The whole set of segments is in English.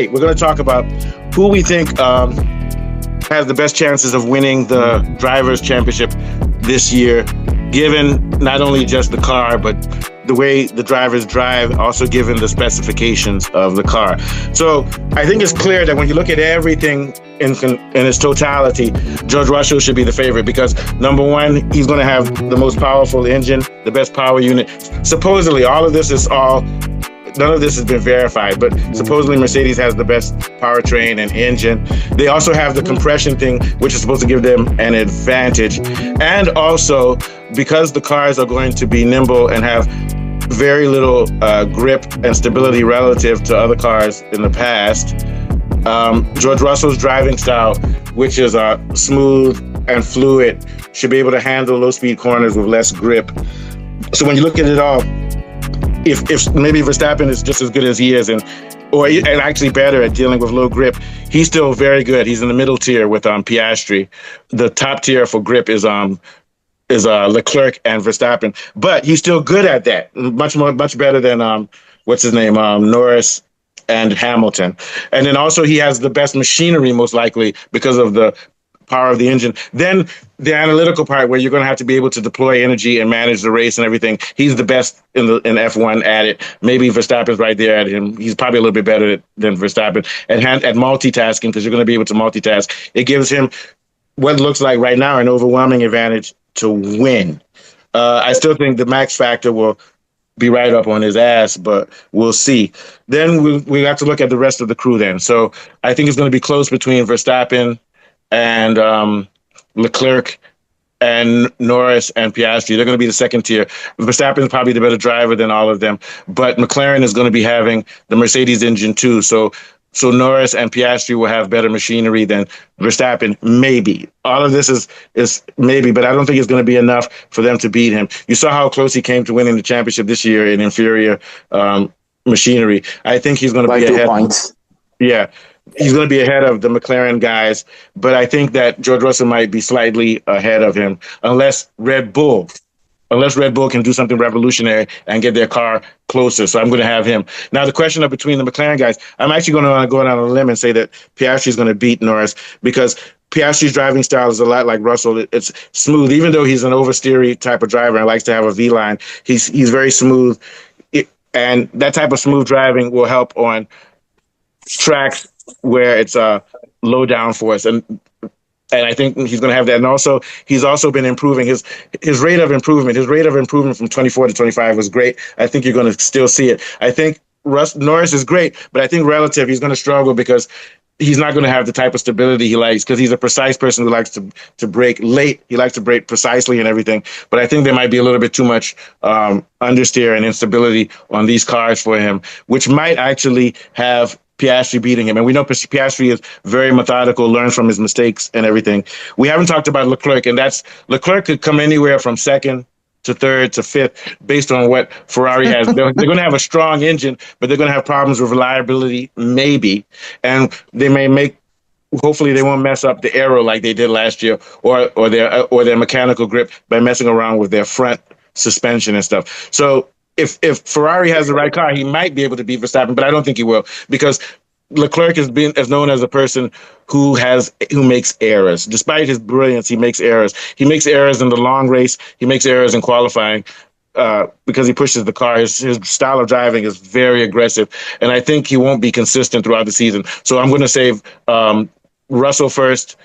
We're going to talk about who we think has the best chances of winning the Drivers' Championship this year, given not only just the car, but the way the drivers drive, also given the specifications of the car. So I think it's clear that when you look at everything in its totality, George Russell should be the favorite because, number one, he's going to have the most powerful engine, the best power unit. Supposedly, none of this has been verified, but supposedly Mercedes has the best powertrain and engine. They also have the compression thing, which is supposed to give them an advantage. And also, because the cars are going to be nimble and have very little grip and stability relative to other cars in the past, George Russell's driving style, which is smooth and fluid, should be able to handle low-speed corners with less grip. So when you look at it all, if maybe Verstappen is just as good as he is and actually better at dealing with low grip, he's still very good. He's in the middle tier with Piastri. The top tier for grip is Leclerc and Verstappen, but he's still good at that. Much better than what's his name, Norris and Hamilton. And then also he has the best machinery, most likely because of the power of the engine. Then the analytical part where you're going to have to be able to deploy energy and manage the race and everything. He's the best in F1 at it. Maybe Verstappen's right there at him. He's probably a little bit better than Verstappen at multitasking, because you're going to be able to multitask. It gives him what looks like right now an overwhelming advantage to win. I still think the max factor will be right up on his ass, but we'll see. Then we have to look at the rest of the crew then. So I think it's going to be close between Verstappen and Leclerc and Norris and Piastri. They're going to be the second tier. Verstappen is probably the better driver than all of them, but McLaren is going to be having the Mercedes engine too. So Norris and Piastri will have better machinery than Verstappen, maybe. All of this is maybe, but I don't think it's going to be enough for them to beat him. You saw how close he came to winning the championship this year in inferior machinery. I think he's going to be ahead. 2 points. Yeah. He's going to be ahead of the McLaren guys, but I think that George Russell might be slightly ahead of him unless Red Bull can do something revolutionary and get their car closer. So I'm going to have him. Now, the question of between the McLaren guys, I'm actually going to go down on a limb and say that Piastri is going to beat Norris because Piastri's driving style is a lot like Russell. It's smooth, even though he's an oversteery type of driver and likes to have a V-line. He's very smooth, and that type of smooth driving will help on tracks where it's low downforce, and I think he's going to have that. And also, he's also been improving his rate of improvement. His rate of improvement from 24 to 25 was great. I think you're going to still see it. I think Norris is great, but I think relative, he's going to struggle because he's not going to have the type of stability he likes, because he's a precise person who likes to brake late. He likes to brake precisely and everything. But I think there might be a little bit too much understeer and instability on these cars for him, which might actually have Piastri beating him. And we know Piastri is very methodical, learns from his mistakes and everything. We haven't talked about Leclerc, and Leclerc could come anywhere from second to third to fifth based on what Ferrari has. They're going to have a strong engine, but they're going to have problems with reliability, maybe. And they may hopefully they won't mess up the aero like they did last year, or their mechanical grip by messing around with their front suspension and stuff. So if Ferrari has the right car, he might be able to beat Verstappen, but I don't think he will, because Leclerc is known as a person who makes errors. Despite his brilliance, he makes errors. He makes errors in the long race. He makes errors in qualifying because he pushes the car. His style of driving is very aggressive, and I think he won't be consistent throughout the season. So I'm going to say Russell first,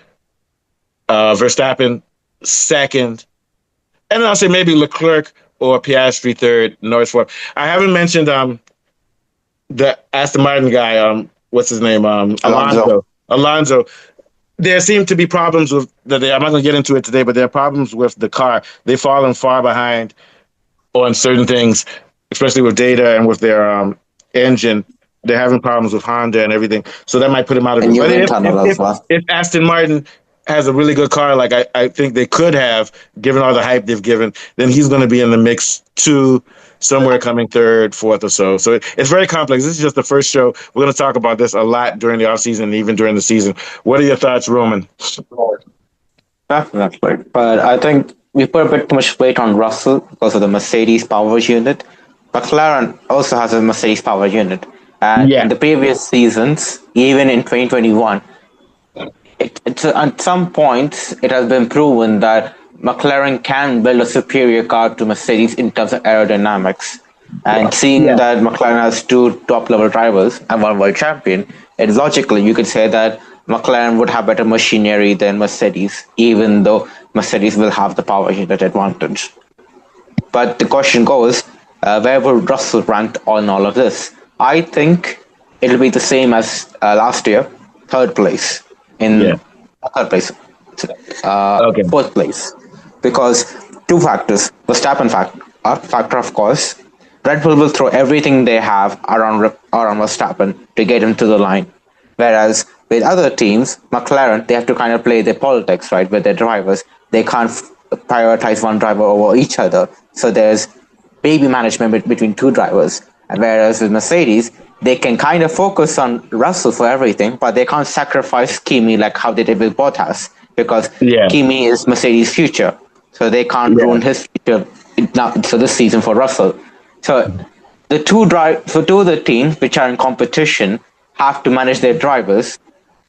Verstappen second, and then I'll say maybe Leclerc or Piastri third, Norris fourth. I haven't mentioned the Aston Martin guy. What's his name? Alonso. There seem to be problems with I'm not going to get into it today, but there are problems with the car. They've fallen far behind on certain things, especially with data and with their engine. They're having problems with Honda and everything, so that might put him out of it. But if Aston Martin has a really good car, like I think they could have, given all the hype they've given, then he's going to be in the mix too, somewhere coming third, fourth or so. So it's very complex. This is just the first show. We're going to talk about this a lot during the offseason and even during the season. What are your thoughts, Roman? Definitely. But I think we put a bit too much weight on Russell because of the Mercedes power unit. McLaren also has a Mercedes power unit. And in Yeah. the previous seasons, even in 2021, at some points, it has been proven that McLaren can build a superior car to Mercedes in terms of aerodynamics. And seeing Yeah. that McLaren has two top level drivers and one world champion, it's logically you could say that McLaren would have better machinery than Mercedes, even though Mercedes will have the power unit advantage. But the question goes, where will Russell rank on all of this? I think it'll be the same as last year, third place Yeah. in third place, Okay. fourth place, because two factors: factor, of course. Red Bull will throw everything they have around Verstappen to get him to the line, whereas with other teams, McLaren, they have to kind of play their politics, right, with their drivers. They can't prioritize one driver over each other, so there's baby management between two drivers. And whereas with Mercedes, they can kind of focus on Russell for everything, but they can't sacrifice Kimi like how they did with Bottas, because Yeah. Kimi is Mercedes' future. So they can't Yeah. ruin his future for this season for Russell. So two of the teams which are in competition have to manage their drivers,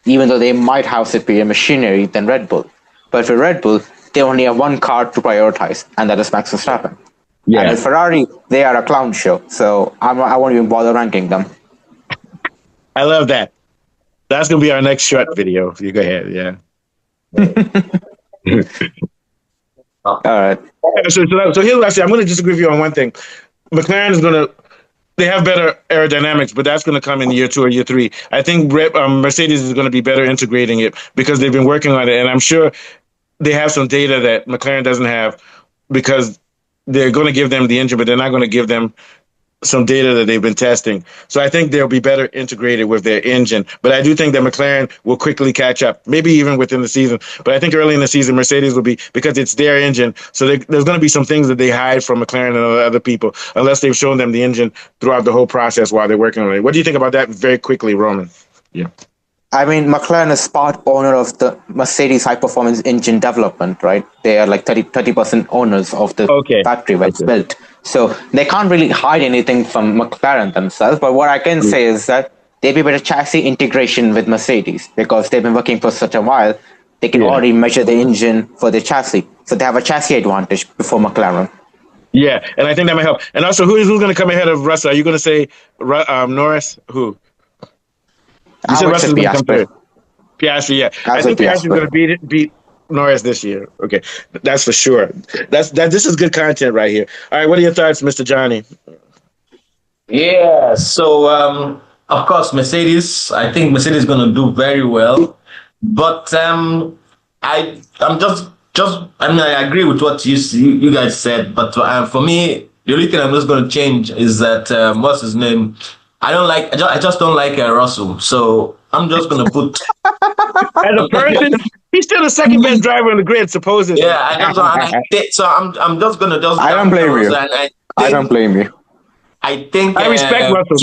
even though they might have superior machinery than Red Bull. But for Red Bull, they only have one car to prioritize, and that is Max Verstappen. Yeah. And at Ferrari, they are a clown show, so I won't even bother ranking them. I love that. That's gonna be our next short video. You go ahead. Yeah. All right. So here's what I say. I'm gonna disagree with you on one thing. McLaren is gonna. They have better aerodynamics, but that's going to come in year 2 or year 3. I think Mercedes is going to be better integrating it because they've been working on it, and I'm sure they have some data that McLaren doesn't have because they're going to give them the engine, but they're not going to give them some data that they've been testing. So I think they'll be better integrated with their engine. But I do think that McLaren will quickly catch up, maybe even within the season. But I think early in the season, Mercedes will be, because it's their engine. So there's going to be some things that they hide from McLaren and other people, unless they've shown them the engine throughout the whole process while they're working on it. What do you think about that very quickly, Roman? Yeah. I mean, McLaren is part owner of the Mercedes high performance engine development, right? They are like 30% owners of the factory where it's built. So they can't really hide anything from McLaren themselves. But what I can say is that they've been a chassis integration with Mercedes because they've been working for such a while. They can already measure the engine for the chassis. So they have a chassis advantage before McLaren. Yeah, and I think that might help. And also, who's going to come ahead of Russell? Are you going to say Norris? Who? You said Russell's going to come third. Piastri, yeah. I think Piastri's going to beat Norris this year. Okay, that's for sure. This is good content right here. All right, what are your thoughts, Mr. Johnny? Yeah, so of course, Mercedes. I think Mercedes is going to do very well, but I'm just. I mean, I agree with what you guys said, but for me, the only thing I'm just going to change is that what's his name? I just don't like Russell, so I'm just gonna put. As a person, he's still the second best driver on the grid, supposedly. Yeah, I'm just gonna I don't blame you. I don't blame you. I think I respect Russell.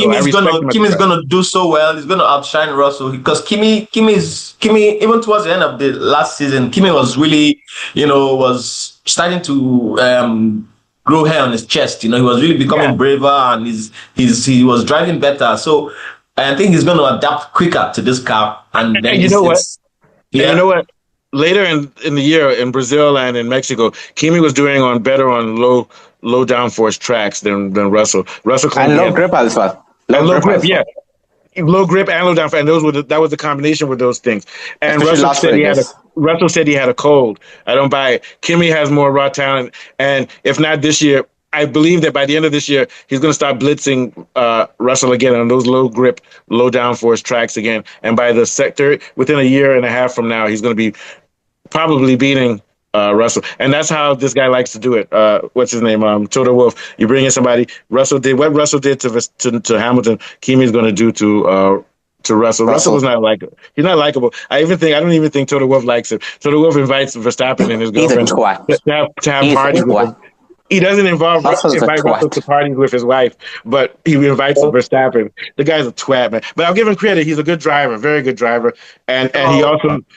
Kimi's gonna do so well. He's gonna outshine Russell because Kimi even towards the end of the last season, Kimi was really was starting to grow hair on his chest. He was really becoming braver and he was driving better. So I think he's going to adapt quicker to this car. And then you know what? Later in the year in Brazil and in Mexico, Kimi was doing better on low downforce tracks than Russell. Russell and low grip as well. Low grip, yeah. Low grip and low downforce, and that was the combination with those things. And Russell said he had a cold. I don't buy it. Kimi has more raw talent, and if not this year, I believe that by the end of this year, he's going to start blitzing Russell again on those low grip, low downforce tracks again. And by the sector, within a year and a half from now, he's going to be probably beating Russell. And that's how this guy likes to do it. What's his name? Toto Wolff. You bring in somebody. What Russell did to Hamilton, Kimi's going to do to Russell. Russell was not likable. He's not likable. I don't even think Toto Wolff likes him. Toto Wolff invites Verstappen and his girlfriend to have parties with him. he doesn't Russell's a invite Russell twat. to parties with his wife, but he invites Verstappen. The guy's a twat, man. But I'll give him credit. He's a good driver, very good driver, and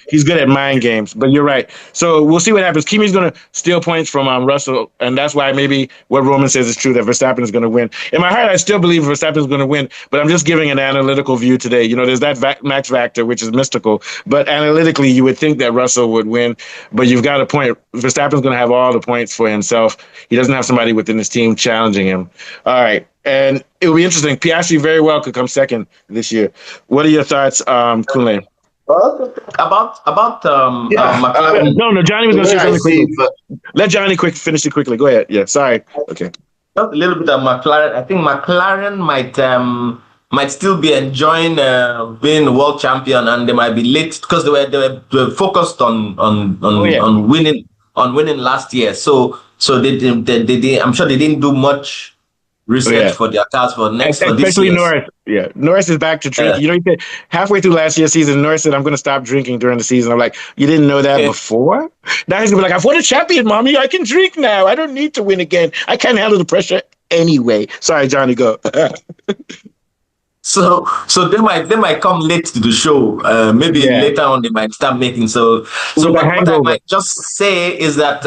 he's good at mind games. But you're right. So we'll see what happens. Kimi's going to steal points from Russell, and that's why maybe what Roman says is true that Verstappen is going to win. In my heart, I still believe Verstappen is going to win, but I'm just giving an analytical view today. You know, there's that max factor, which is mystical, but analytically, you would think that Russell would win. But you've got a point. Verstappen's going to have all the points for himself. He doesn't have somebody within his team challenging him. All right. And it will be interesting. Piastri very well could come second this year. What are your thoughts, Kunle? About No, Johnny was going to say something quickly. Let Johnny finish it quickly. Go ahead. Yeah, sorry. Okay. Just a little bit of McLaren. I think McLaren might still be enjoying being the world champion, and they might be late because they were focused on winning last year. So they I'm sure they didn't do much research for their cars for this year. Especially Norris. Yeah, Norris is back to drinking. You know, he said halfway through last year's season, Norris said, "I'm going to stop drinking during the season." I'm like, you didn't know that before? Now he's going to be like, "I've won a champion, mommy. I can drink now. I don't need to win again. I can't handle the pressure anyway." Sorry, Johnny, go. So they might come late to the show. Maybe later on they might start making. So what I might just say is that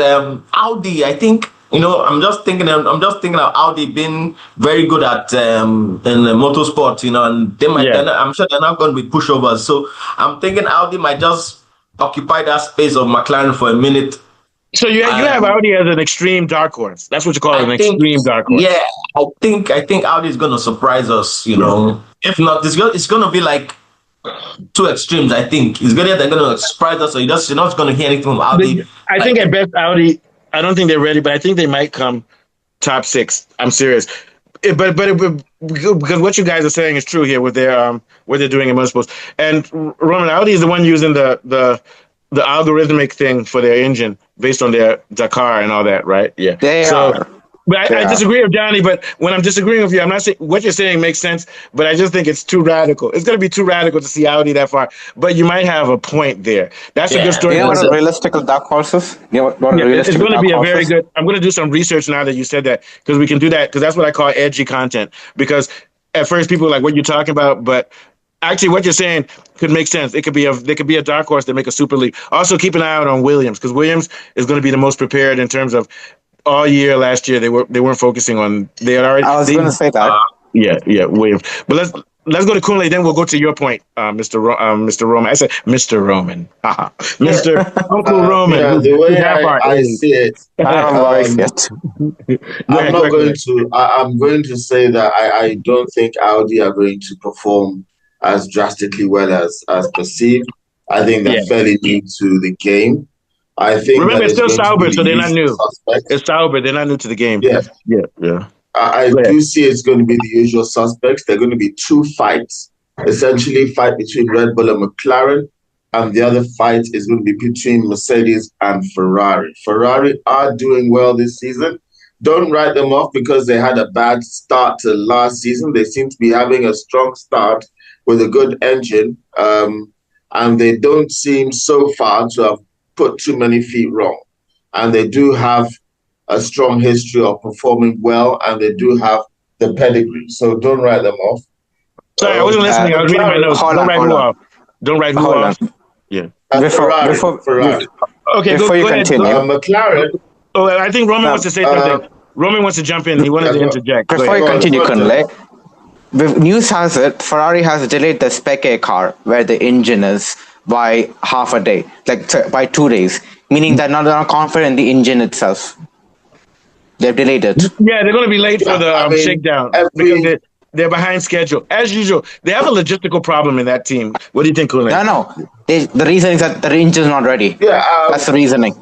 Audi, I think. You know, I'm just thinking of Audi being very good at in the motorsport, you know, and they might. I'm sure they're not going to be pushovers. So I'm thinking Audi might just occupy that space of McLaren for a minute. So you have Audi as an extreme dark horse. That's what you call extreme dark horse. Yeah, I think Audi is going to surprise us. You know, if not, it's going to be like two extremes. I think they're going to surprise us. So you're not going to hear anything from Audi. I think at best Audi. I don't think they're ready, but I think they might come top 6. I'm serious. But because what you guys are saying is true here with their what they're doing in motorsports. And Roman, Audi is the one using the algorithmic thing for their engine based on their Dakar and all that, right? Yeah. They are. But I disagree with Johnny, but when I'm disagreeing with you, I'm not saying what you're saying makes sense, but I just think it's too radical. It's going to be too radical to see Audi that far, but you might have a point there. That's a good story. You know what realistic dark horses? It's going to be a very good. I'm going to do some research now that you said that, because we can do that, because that's what I call edgy content. Because at first people are like, what are you talking about? But actually what you're saying could make sense. There could be a dark horse that make a super leap. Also keep an eye out on Williams, because Williams is going to be the most prepared in terms of all year last year they weren't focusing on. They had already. I was going to say that. Williams. But let's go to Kunle. Then we'll go to your point, Mr. Roman. I said Mr. Roman. Mr. Uncle Roman. Yeah, the way I see it, I'm going to say that I don't think Audi are going to perform as drastically well as perceived. I think they're fairly new to the game. I think. Remember, it's still Sauber, so they're not new. Suspects. It's Sauber; they're not new to the game. Yeah. I do see it's going to be the usual suspects. There are going to be 2 fights, essentially fight between Red Bull and McLaren, and the other fight is going to be between Mercedes and Ferrari. Ferrari are doing well this season. Don't write them off because they had a bad start to last season. They seem to be having a strong start with a good engine, and they don't seem so far to have put too many feet wrong. And they do have a strong history of performing well, and they do have the pedigree. So don't write them off. Sorry, I wasn't listening. I was reading my notes. Don't write who off. Yeah. Ferrari. Okay, before you continue. McLaren. Oh, I think Roman wants to say something. Roman wants to jump in. He wanted to interject. Before you continue, Kunle, news has it Ferrari has delayed the Spec A car where the engine is by half a day, by 2 days, meaning they're not confident in the engine itself. They've delayed it. Yeah, they're going to be late for the shakedown because they're behind schedule. As usual, they have a logistical problem in that team. What do you think, Kunle? No. The reason is that the engine is not ready. Yeah, that's the reasoning.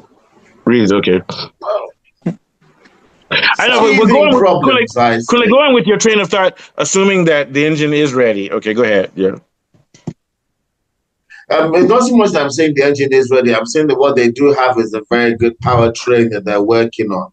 Okay. I know, we're going with your train of thought, assuming that the engine is ready. Okay, go ahead. Yeah. It's not so much that I'm saying the engine is ready. I'm saying that what they do have is a very good powertrain that they're working on.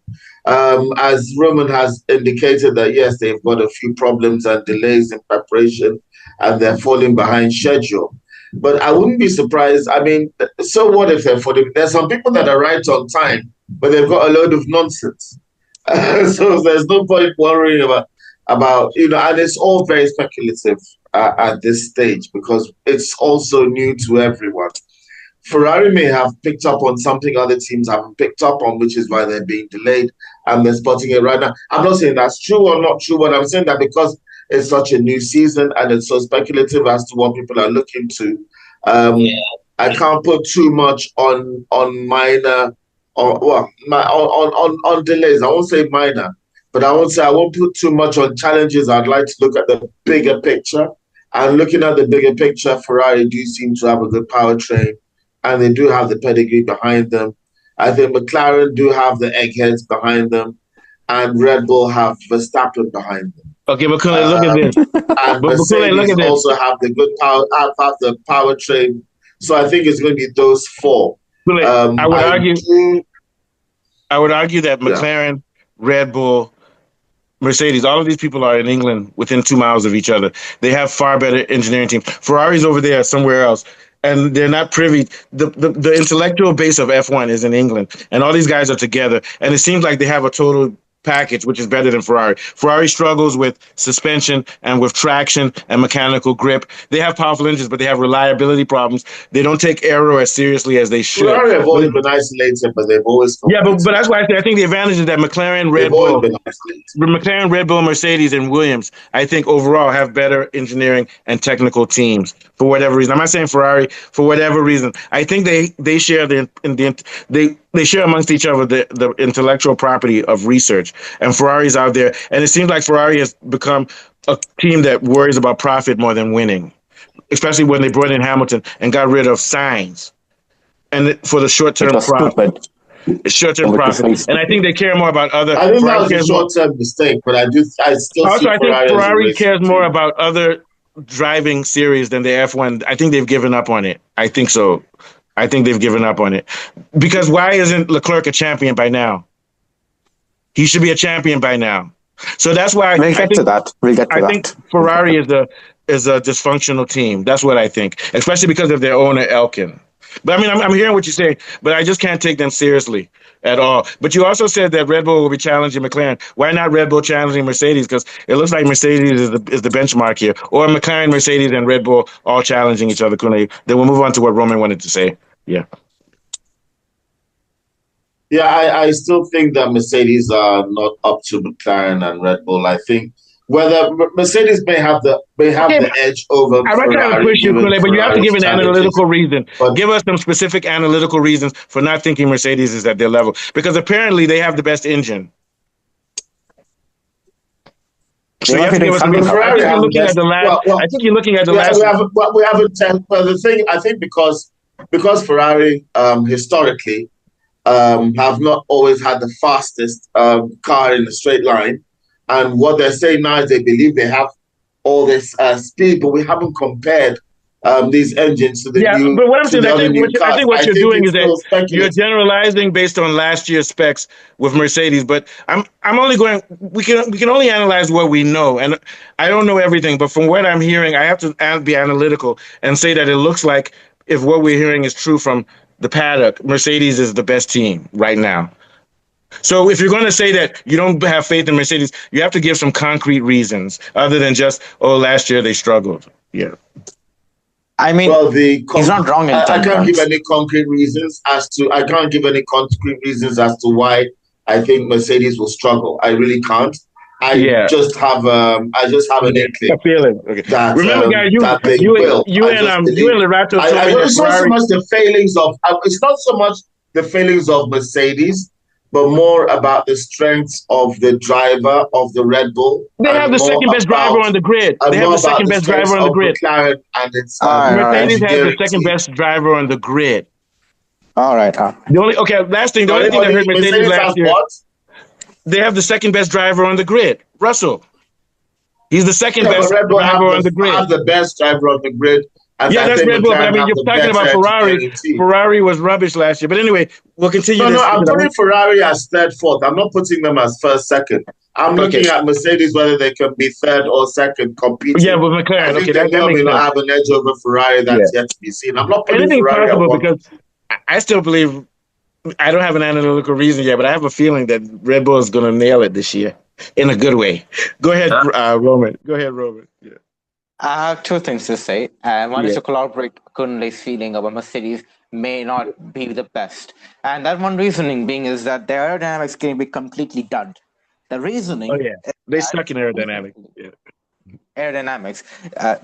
As Roman has indicated that, yes, they've got a few problems and delays in preparation, and they're falling behind schedule. But I wouldn't be surprised. I mean, so what if they're falling? There's some people that are right on time, but they've got a load of nonsense. So there's no point worrying about and it's all very speculative at this stage because it's also new to everyone. Ferrari may have picked up on something other teams haven't picked up on, which is why they're being delayed and they're spotting it right now. I'm not saying that's true or not true, but I'm saying that because it's such a new season and it's so speculative as to what people are looking to. I can't put too much on minor or on delays. I won't say minor, but I won't put too much on challenges. I'd like to look at the bigger picture. And looking at the bigger picture, Ferrari do seem to have a good powertrain and they do have the pedigree behind them. I think McLaren do have the eggheads behind them, and Red Bull have Verstappen behind them. Okay, but look at this. And Mercedes also have the good power, have the powertrain. So I think it's going to be those four. I would argue that McLaren, Red Bull, Mercedes, all of these people are in England within 2 miles of each other. They have far better engineering teams. Ferrari's over there somewhere else. And they're not privy. The intellectual base of F1 is in England, and all these guys are together. And it seems like they have a total package, which is better than Ferrari. Ferrari struggles with suspension and with traction and mechanical grip. They have powerful engines, but they have reliability problems. They don't take aero as seriously as they should. Ferrari have always been isolated, but they've always... Yeah, but that's why I think the advantage is that McLaren, Red Bull, Mercedes, and Williams, I think overall have better engineering and technical teams for whatever reason. I'm not saying Ferrari for whatever reason. I think they share they share amongst each other the intellectual property of research, and Ferrari's out there. And it seems like Ferrari has become a team that worries about profit more than winning, especially when they brought in Hamilton and got rid of Sainz and for the short-term profit. Short-term profit. And I think they care more about other... I think that was a short-term mistake, but I still also, I think Ferrari cares more about other driving series than the F1. I think they've given up on it. I think so. I think they've given up on it. Because why isn't Leclerc a champion by now? He should be a champion by now. So that's why we'll get to that. I think Ferrari is a dysfunctional team. That's what I think, especially because of their owner Elkin. But I mean, I'm hearing what you're saying, but I just can't take them seriously at all. But you also said that Red Bull will be challenging McLaren. Why not Red Bull challenging Mercedes? Because it looks like Mercedes is the benchmark here. Or McLaren, Mercedes, and Red Bull all challenging each other. Then we'll move on to what Roman wanted to say. Yeah. Yeah, I still think that Mercedes are not up to McLaren and Red Bull. I think whether Mercedes may have the edge over I'm not trying to push you, Kule, but you have to give an analytical reason. Give us some specific analytical reasons for not thinking Mercedes is at their level. Because apparently they have the best engine. So you have to give us I think you're looking at the last. I think you're looking at the last. We haven't. But the thing, I think, because Ferrari historically have not always had the fastest car in a straight line. And what they're saying now is they believe they have all this speed, but we haven't compared these engines to the new. Yeah, but what I'm saying, I think what you're doing is that you're generalizing based on last year's specs with Mercedes. But I'm only going. We can only analyze what we know, and I don't know everything. But from what I'm hearing, I have to be analytical and say that it looks like if what we're hearing is true from the paddock, Mercedes is the best team right now. So if you're going to say that you don't have faith in Mercedes, you have to give some concrete reasons other than just, last year they struggled. Yeah. I mean, he's not wrong in I can't give any concrete reasons as to why I think Mercedes will struggle. I really can't. I just have an inkling. A feeling. Okay. That, remember, guys, you and Lorato. It's not so much the failings of. It's not so much the failings of Mercedes, but more about the strengths of the driver of the Red Bull. They have the second best driver on the grid. They have the second best driver on the grid. McLaren and its Mercedes has the second best driver on the grid. All right. The only last thing. The only thing that hurt Mercedes last year. They have the second best driver on the grid, Russell. He's the second best driver on the grid. Have the best driver on the grid. Yeah, that's Red Bull. But I mean, you're talking about Ferrari. Ferrari was rubbish last year. But anyway, we'll continue. No, I'm putting Ferrari as third, fourth. I'm not putting them as first, second. I'm looking at Mercedes, whether they can be third or second competing. Yeah, with McLaren. I think they may not have an edge over Ferrari. That's yet to be seen. I'm not putting Ferrari possible because I still believe I don't have an analytical reason yet, but I have a feeling that Red Bull is going to nail it this year in a good way. Go ahead, Roman. Go ahead, Roman. Yeah. I have two things to say. One is Yeah. to collaborate Kunle's feeling about Mercedes may not be the best. And that one reasoning being is that the aerodynamics can be completely done. The Oh, reasoning yeah. is They that stuck in aerodynamics. recently, Yeah. aerodynamics,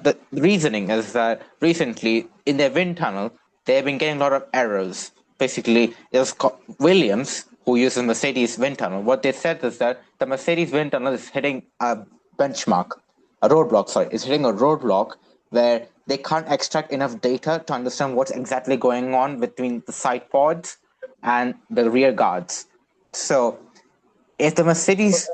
the reasoning is that recently in their wind tunnel, they've been getting a lot of errors. Basically, it was Williams, who uses Mercedes wind tunnel. What they said is that the Mercedes wind tunnel is hitting a benchmark, a roadblock, sorry, it's hitting a roadblock where they can't extract enough data to understand what's exactly going on between the side pods and the rear guards. So if the Mercedes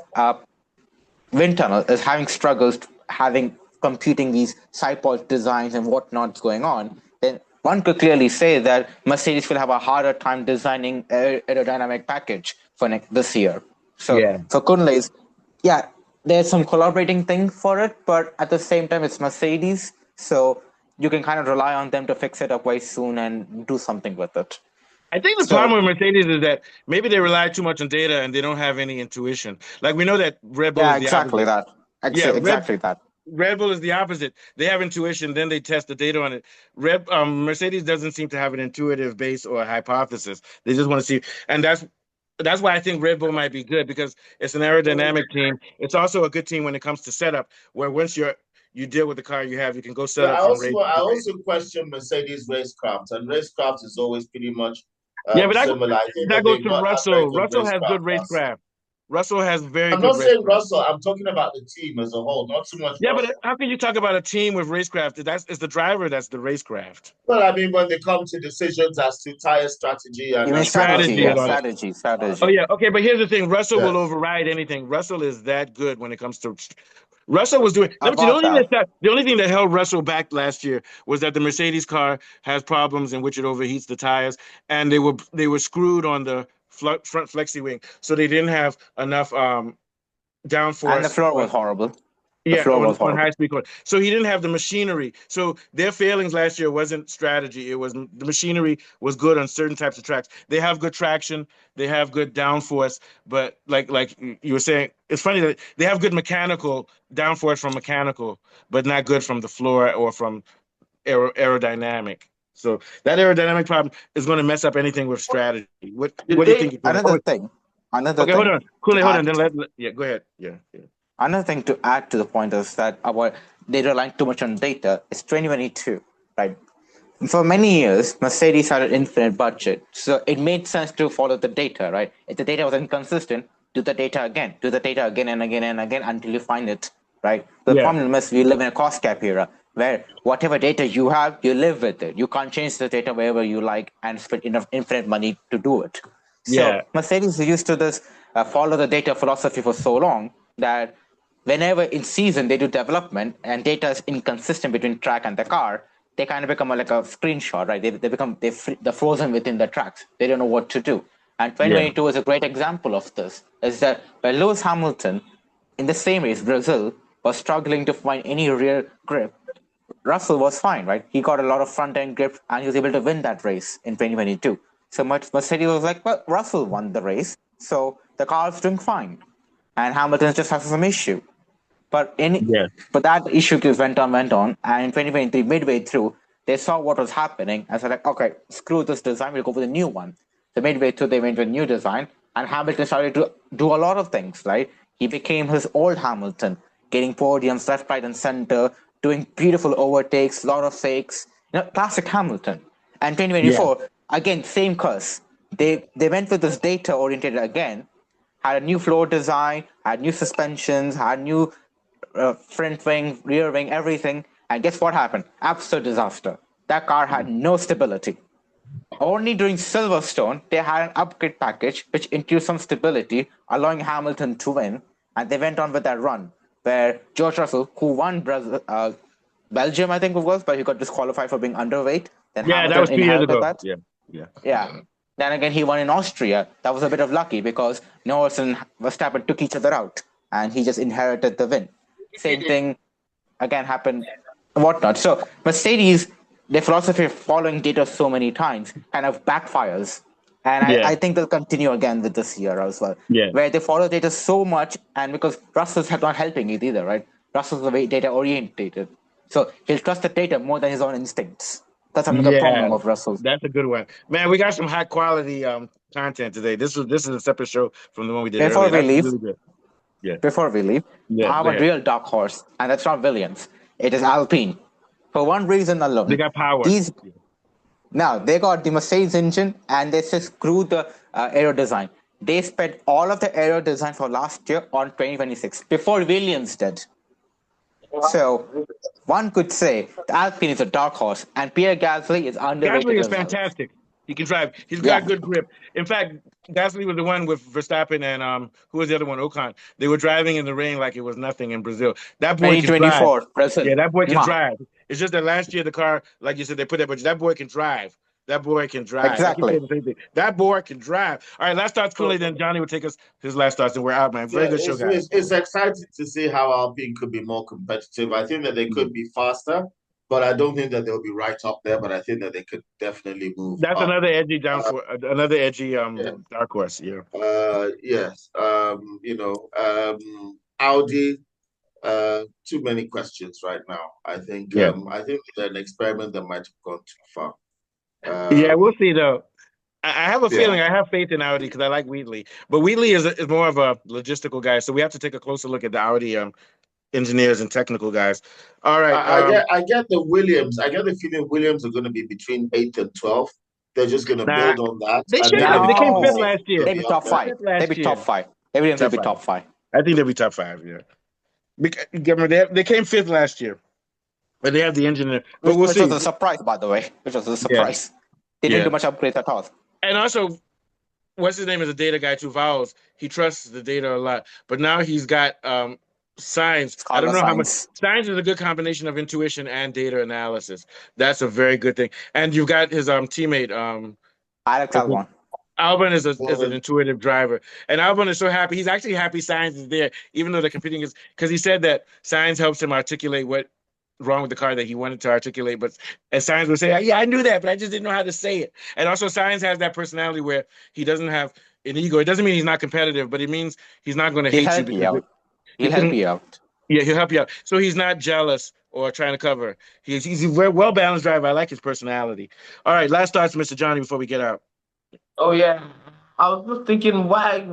wind tunnel is having struggles having computing these side pod designs and whatnot's going on, then one could clearly say that Mercedes will have a harder time designing aerodynamic package for this year. So Yeah. for Kunle's, yeah, there's some collaborating thing for it, but at the same time, it's Mercedes, so you can kind of rely on them to fix it up quite soon and do something with it. I think the So problem with Mercedes is that maybe they rely too much on data and they don't have any intuition. Like we know that Red Bull yeah, is the exactly opposite. that. Yeah, Exactly that. Red Bull is the opposite. They have intuition, then they test the data on it. Mercedes doesn't seem to have an intuitive base or a hypothesis. They just want to see, and that's why I think Red Bull might be good because it's an aerodynamic team. It's also a good team when it comes to setup, where once you deal with the car you have, you can go set Yeah, up from race I to race. also question Mercedes racecraft, and racecraft is always pretty much Yeah, but similar. I think that that goes they've to not had very Russell. good Russell has racecraft good last year. racecraft. Russell has very I'm good not saying racecraft. Russell. I'm talking about the team as a whole, not so much Yeah, but Russell. how can you talk about a team with racecraft? It's the driver that's the racecraft. Well, I mean, when they come to decisions as to tire strategy You mean and cars strategy? Strategy Yeah, and and all that. strategy, Oh strategy. yeah, okay, but here's the thing: Russell will yes, override anything. Russell is that good when it comes to. Russell was doing. Let me tell you, About that. the only thing that held Russell back last year was that the Mercedes car has problems in which it overheats the tires, and they were screwed on the front flexi wing, so they didn't have enough And the downforce floor was on. horrible. The Yeah, floor was on horrible. high speed court. So he didn't have the machinery. So their failings last year wasn't strategy. It was the machinery was good on certain types of tracks. They have good traction. They have good downforce. But like you were saying, it's funny that they have good mechanical downforce from mechanical, but not good from the floor or from aerodynamic. So that aerodynamic problem is going to mess up anything with strategy. you What do you think think? Another Okay, hold thing on, to Cooley, hold add on. Then yeah, go ahead. Yeah, yeah. Another thing to add to the point is that about they relying too much on data. It's 2022, right? For many years, Mercedes had an infinite budget, so it made sense to follow the data, right? If the data was inconsistent, do the data again and again and again until you find it, right? The Yeah, problem is we live in a cost cap era where whatever data you have, you live with it. You can't change the data wherever you like and spend enough infinite money to do it. So yeah, Mercedes is used to this follow the data philosophy for so long that whenever in season they do development and data is inconsistent between track and the car, they kind of become like a screenshot, right? They're frozen within the tracks. They don't know what to do. And yeah, 2022 is a great example of this. Is that when Lewis Hamilton, in the same race, Brazil, was struggling to find any rear grip, Russell was fine, right? He got a lot of front end grip and he was able to win that race in 2022. So Mercedes was like, well, Russell won the race, so the car's doing fine. And Hamilton just has some issue. But yeah. but that issue went on, and in 2023, midway through, they saw what was happening and said, like, okay, screw this design, we'll go with a new one. So midway through, they went with a new design, and Hamilton started to do a lot of things, right? He became his old Hamilton, getting podiums left, right, and center, doing beautiful overtakes, a lot of fakes, classic Hamilton. And Yeah. 2024, again, same curse. They went with this data oriented again, had a new floor design, had new suspensions, had new front wing, rear wing, everything. And guess what happened? Absolute disaster. That car had no stability. Only during Silverstone, they had an upgrade package which introduced some stability, allowing Hamilton to win. And they went on with that run where George Russell, who won Belgium, I think it was, but he got disqualified for being underweight. Then Yeah, that Hamilton was 2 years inherited ago. that. Yeah, yeah, Yeah. Then again, he won in Austria. That was a bit of lucky because Norris and Verstappen took each other out, and he just inherited the win. Same thing again happened, whatnot. So Mercedes, their philosophy of following data so many times kind of backfires. And Yeah. I think they'll continue again with this year as well, Yeah. where they follow data so much, and because Russell's not helping it either, right? Russell's very data orientated, so he'll trust the data more than his own instincts. That's another Yeah. problem of Russell's. That's a good one. Man, we got some high quality content today. This is a separate show from the one we did Before earlier. we That's leave, really good. Yeah. before we leave, Yeah. I have Go a ahead. real dark horse, and that's not Williams. It is Alpine. For one reason They alone, got power. these now they got the Mercedes engine, and they just screwed the aero design. They spent all of the aero design for last year on 2026 before Williams did. So one could say the Alpine is a dark horse, and Pierre Gasly is underrated Gasly is as well. fantastic. He can drive. He's Yeah, got good grip. In fact, Gasly was the one with Verstappen and who was the other one? Ocon. They were driving in the rain like it was nothing in Brazil. That boy can drive. 2024 Brazil. Yeah, that boy can Mwah. drive. It's just that last year the car, like you said, they put that, but that boy can drive. That boy can drive. I keep Exactly. saying the same thing. That boy can drive. All right, last thoughts, Kool-Aid, then Johnny will take us his last thoughts, and we're out, man. Very Yeah, good show, guys. it's exciting to see how Alpine could be more competitive. I think that they could be faster, but I don't think that they'll be right up there. But I think that they could definitely move That's up. another edgy down for another edgy Yeah. dark horse. Yeah. Yes. Audi. Too many questions right now. I think. Yeah. I think it's an experiment that might have gone too far. Yeah, we'll see though. I have a Yeah. feeling I have faith in Audi because I like Wheatley, but Wheatley is more of a logistical guy, so we have to take a closer look at the Audi engineers and technical guys. All right, I get the Williams. I get the feeling Williams are going to be between 8th and 12th. They're just going to build on that. They And should then have. They came fifth No. last year. They'll be top up there. five. They'll be year. top five. Williams will Top be five. top five. I think they'll be top 5. Yeah, they came fifth last year, but they have the engineer. But we'll Which see. was a surprise, by the way. Which was a surprise. They didn't Yeah. do much upgrades at all. And also, what's his name is a data guy too. Vowels. He trusts the data a lot, but now he's got Science. I don't know how much. Science is a good combination of intuition and data analysis. That's a very good thing. And you've got his teammate Alex Albon. Albon is an intuitive driver, and Albon is so happy. He's actually happy Science is there, even though they're competing. Because he said that Science helps him articulate what's wrong with the car that he wanted to articulate. But as Science would say, "Yeah, I knew that, but I just didn't know how to say it." And also, Science has that personality where he doesn't have an ego. It doesn't mean he's not competitive, but it means he's not going to hate you. He'll help you out. Yeah, he'll help you out. So he's not jealous or trying to cover. He's a very well balanced driver. I like his personality. All right, last thoughts, Mr. Johnny, before we get out. Oh yeah, I was just thinking why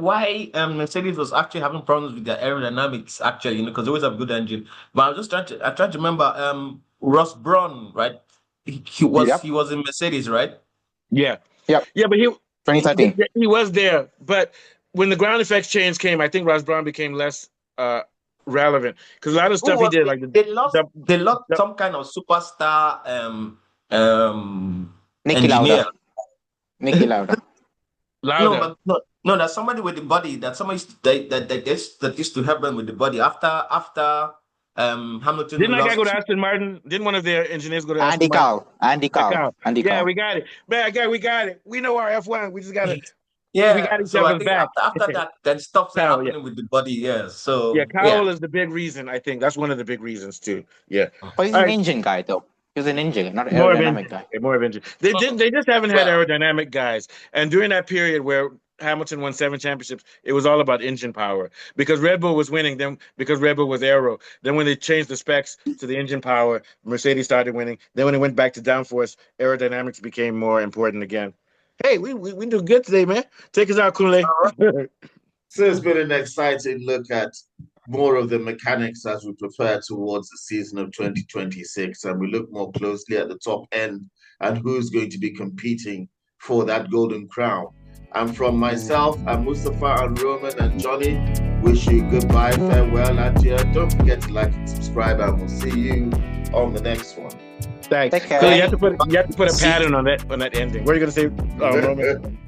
Mercedes was actually having problems with their aerodynamics actually, because they always have a good engine. But I was just trying to remember Ross Brawn, right? He was in Mercedes, right? Yeah. Yep. Yeah, but 2013. he was there. But when the ground effects change came, I think Ross Brawn became less relevant because a lot of stuff he did, like they lost some kind of superstar Niki engineer. Niki Lauda. No, there's somebody with the body. That somebody that used to help them with the body after Hamilton. Didn't that guy go to Aston Martin? Didn't one of their engineers go to Aston Martin? Andy Cowell. Yeah, we got it. Man, we got it. We know our F1. We just got to. Yeah, we got each so I other's think back. after that, then stuff started happening with the body. Yeah, so Cowell is the big reason. I think that's one of the big reasons too. Yeah, but he's an engine guy though. He's an engine, not an aerodynamic guy. More of engine. They just haven't had aerodynamic guys. And during that period where Hamilton won 7 championships, it was all about engine power because Red Bull was winning them because Red Bull was aero. Then when they changed the specs to the engine power, Mercedes started winning. Then when it went back to downforce, aerodynamics became more important again. Hey, we do good today, man. Take us out, Kunle. So it's been an exciting look at more of the mechanics as we prepare towards the season of 2026, and we look more closely at the top end and who's going to be competing for that golden crown. And from myself and Mustafa and Roman and Johnny, wish you goodbye, farewell, and don't forget to like and subscribe, and we'll see you on the next one. Thanks. Take care. So you have to put a pattern on that ending. What are you going to say, Roman?